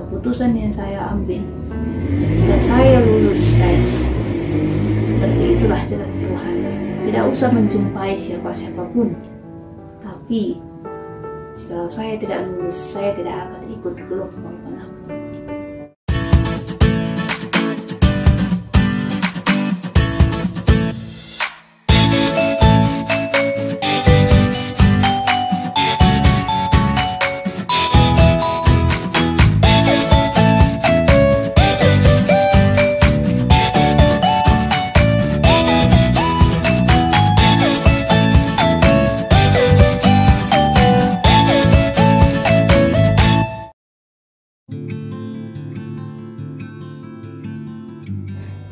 keputusan yang saya ambil dan saya lulus tes, berarti itulah jalan Tuhan. Tidak usah menjumpai siapapun, tapi kalau saya tidak lulus, saya tidak akan ikut gelombang manapun.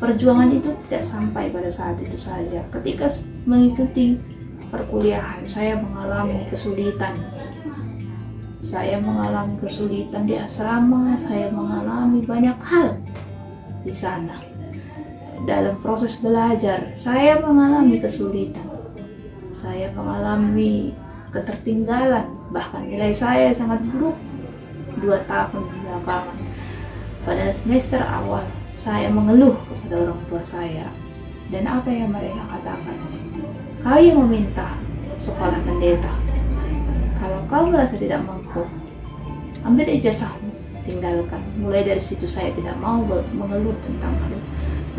Perjuangan itu tidak sampai pada saat itu saja. Ketika mengikuti perkuliahan, saya mengalami kesulitan. Saya mengalami kesulitan di asrama, saya mengalami banyak hal di sana. Dalam proses belajar, saya mengalami kesulitan. Saya mengalami ketertinggalan, bahkan nilai saya sangat buruk 2 tahun belakangan. Pada semester awal, saya mengeluh kepada orang tua saya, dan apa yang mereka katakan, kau yang meminta sekolah pendeta, kalau kau merasa tidak mampu, ambil ijazahmu, tinggalkan. Mulai dari situ saya tidak mau mengeluh tentang hal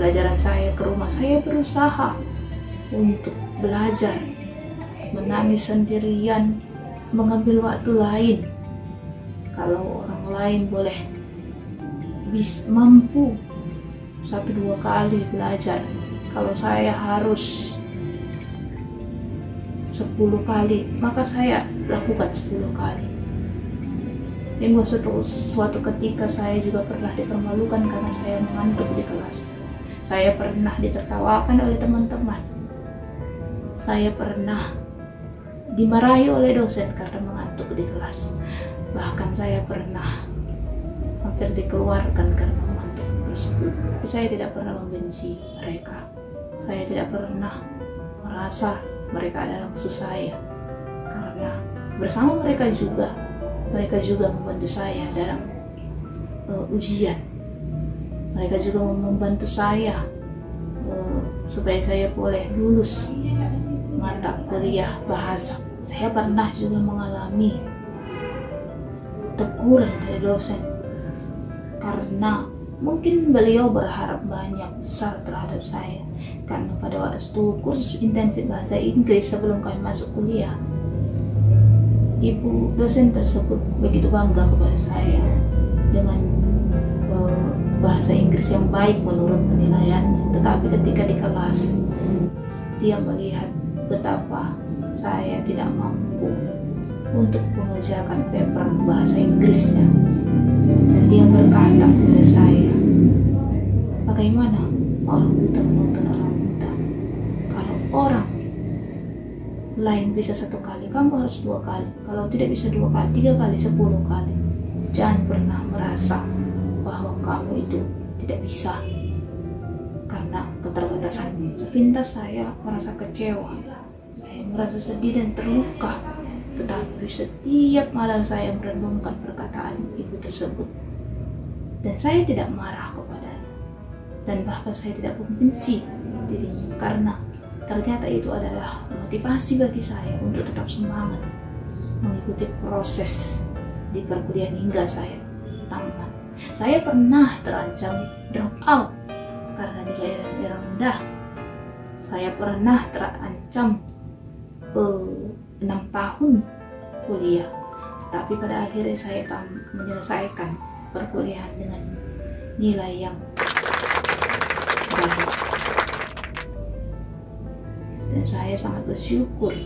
pelajaran saya. Ke rumah saya berusaha untuk belajar, menangis sendirian, mengambil waktu lain. Kalau orang lain boleh mampu 1-2 kali belajar, kalau saya harus 10 kali, maka saya lakukan 10 kali. Hingga suatu ketika saya juga pernah dipermalukan karena saya mengantuk di kelas. Saya pernah ditertawakan oleh teman-teman. Saya pernah dimarahi oleh dosen karena mengantuk di kelas. Bahkan saya pernah hampir dikeluarkan karena mengantuk tersebut. Tapi saya tidak pernah membenci mereka. Saya tidak pernah merasa mereka adalah musuh saya, karena bersama mereka juga membantu saya dalam ujian. Mereka juga membantu saya supaya saya boleh lulus mata kuliah bahasa. Saya pernah juga mengalami teguran dari dosen karena mungkin beliau berharap banyak besar terhadap saya, karena pada waktu kursus intensif bahasa Inggris sebelum kami masuk kuliah, ibu dosen tersebut begitu bangga kepada saya dengan bahasa Inggris yang baik menurut penilaiannya. Tetapi ketika di kelas, dia melihat betapa saya tidak mampu untuk mengerjakan paper bahasa Inggrisnya, dan dia berkata kepada saya, bagaimana orang buta menuntun orang buta? Kalau orang lain bisa 1 kali, kamu harus 2 kali. Kalau tidak bisa 2 kali, 3 kali, 10 kali. Jangan pernah merasa bahwa kamu itu tidak bisa karena keterbatasan. Sepintas saya merasa kecewa, saya merasa sedih dan terluka. Tetapi setiap malam saya merenungkan perkataan ibu tersebut, dan saya tidak marah kepadanya, dan bahkan saya tidak membenci dirinya, karena ternyata itu adalah motivasi bagi saya untuk tetap semangat mengikuti proses di perkuliahan hingga saya tamat. Saya pernah terancam drop out karena nilai rendah. Saya pernah terancam 6 tahun kuliah, tapi pada akhirnya saya menyelesaikan perkuliahan dengan nilai yang baik, dan saya sangat bersyukur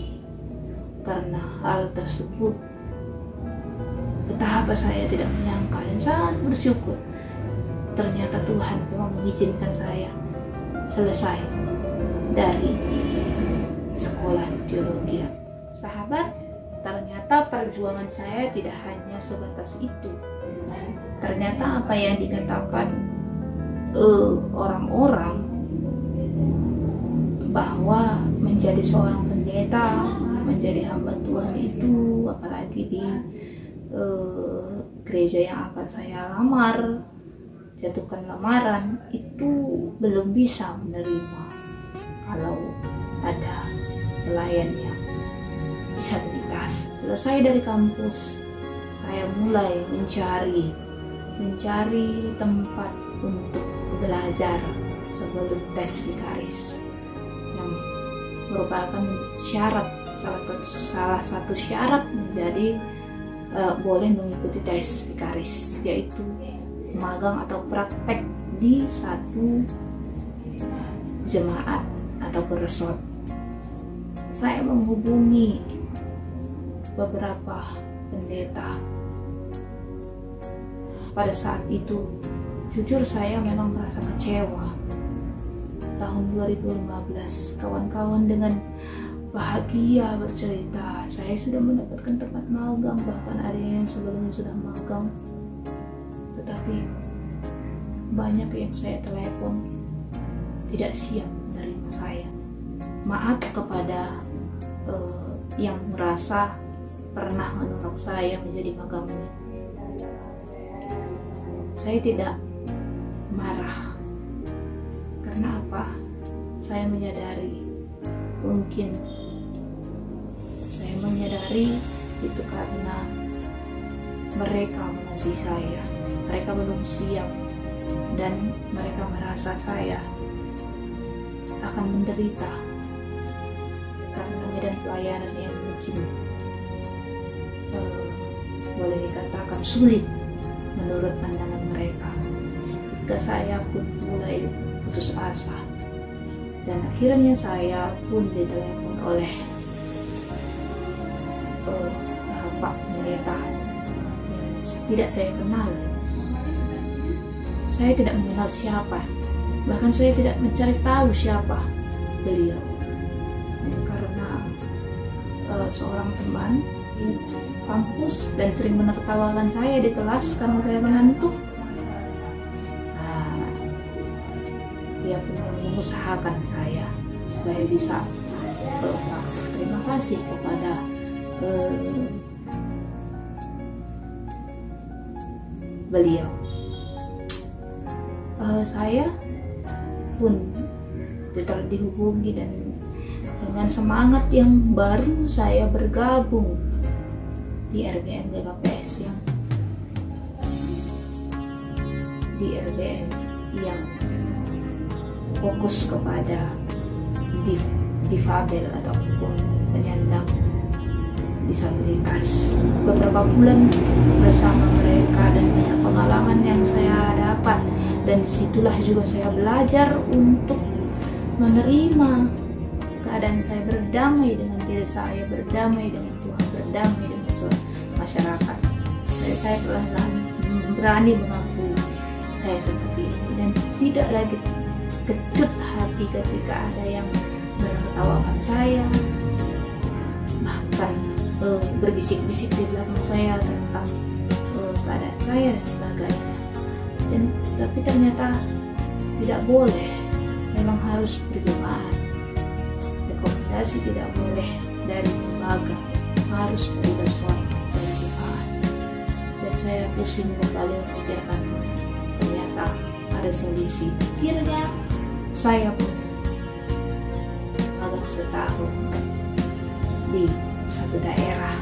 karena hal tersebut. Betapa saya tidak menyangka dan sangat bersyukur, ternyata Tuhan memang mengizinkan saya selesai dari sekolah teologi. Sahabat, ternyata perjuangan saya tidak hanya sebatas itu. Ternyata apa yang dikatakan orang-orang bahwa menjadi seorang pendeta, menjadi hamba Tuhan itu, apalagi di gereja yang akan saya lamar, jatuhkan lamaran, itu belum bisa menerima kalau ada pelayan yang disabilitas. Selesai dari kampus, saya mulai mencari tempat untuk belajar sebelum tes vikaris, yang merupakan syarat, salah satu syarat menjadi boleh mengikuti tes vikaris, yaitu magang atau praktek di satu jemaat atau resort. Saya menghubungi beberapa pendeta. Pada saat itu, jujur saya memang merasa kecewa. Tahun 2015, kawan-kawan dengan bahagia bercerita, saya sudah mendapatkan tempat magang, bahkan ada yang sebelumnya sudah magang. Tetapi banyak yang saya telepon tidak siap menerima saya. Maaf kepada yang merasa pernah menolak saya menjadi magangnya. Saya tidak marah. Karena apa? Saya menyadari, mungkin saya menyadari itu karena mereka mengasihi saya. Mereka belum siap dan mereka merasa saya akan menderita karena medan pelayanan yang mungkin boleh dikatakan sulit menurut pandangan mereka. Ketika saya pun mulai putus asa, dan akhirnya saya pun ditelepon oleh Pak Pendeta yang tidak saya kenal. Saya tidak mengenal siapa, bahkan saya tidak mencari tahu siapa beliau. Karena seorang teman di kampus dan sering menertawakan saya di kelas karena saya mengantuk. Dia pun mengusahakan saya supaya bisa terima kasih kepada beliau. Saya pun dihubungi dan dengan semangat yang baru saya bergabung di RBM GKPS yang fokus kepada difabel ataupun penyandang disabilitas. Beberapa bulan bersama mereka dan banyak pengalaman yang saya dapat, dan disitulah juga saya belajar untuk menerima keadaan saya, berdamai dengan diri saya, berdamai dengan Tuhan, berdamai dengan masyarakat. Dan saya perlahan berani mengakui saya seperti ini dan tidak lagi kecut hati ketika ada yang menertawakan saya, bahkan berbisik-bisik di belakang saya tentang keadaan saya dan sebagainya. Tapi ternyata tidak boleh, memang harus berjemaah. Rekomendasi tidak boleh dari lembaga, harus dari resort, dari jemaah. Dan saya pusing kembali memikirkan, ternyata ada solusi. Akhirnya saya pun magang setahun di satu daerah,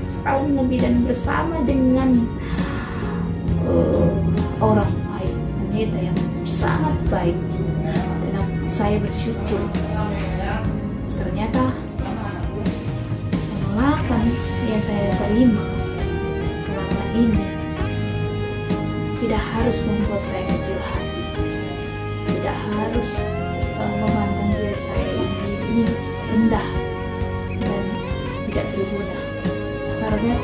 setahun lebih, dan bersama dengan orang baik, pendeta yang sangat baik, dan saya bersyukur. Ternyata penolakan yang saya terima selama ini tidak harus membuat saya kecil hati, tidak harus memandang diri saya ini rendah dan tidak berguna, karena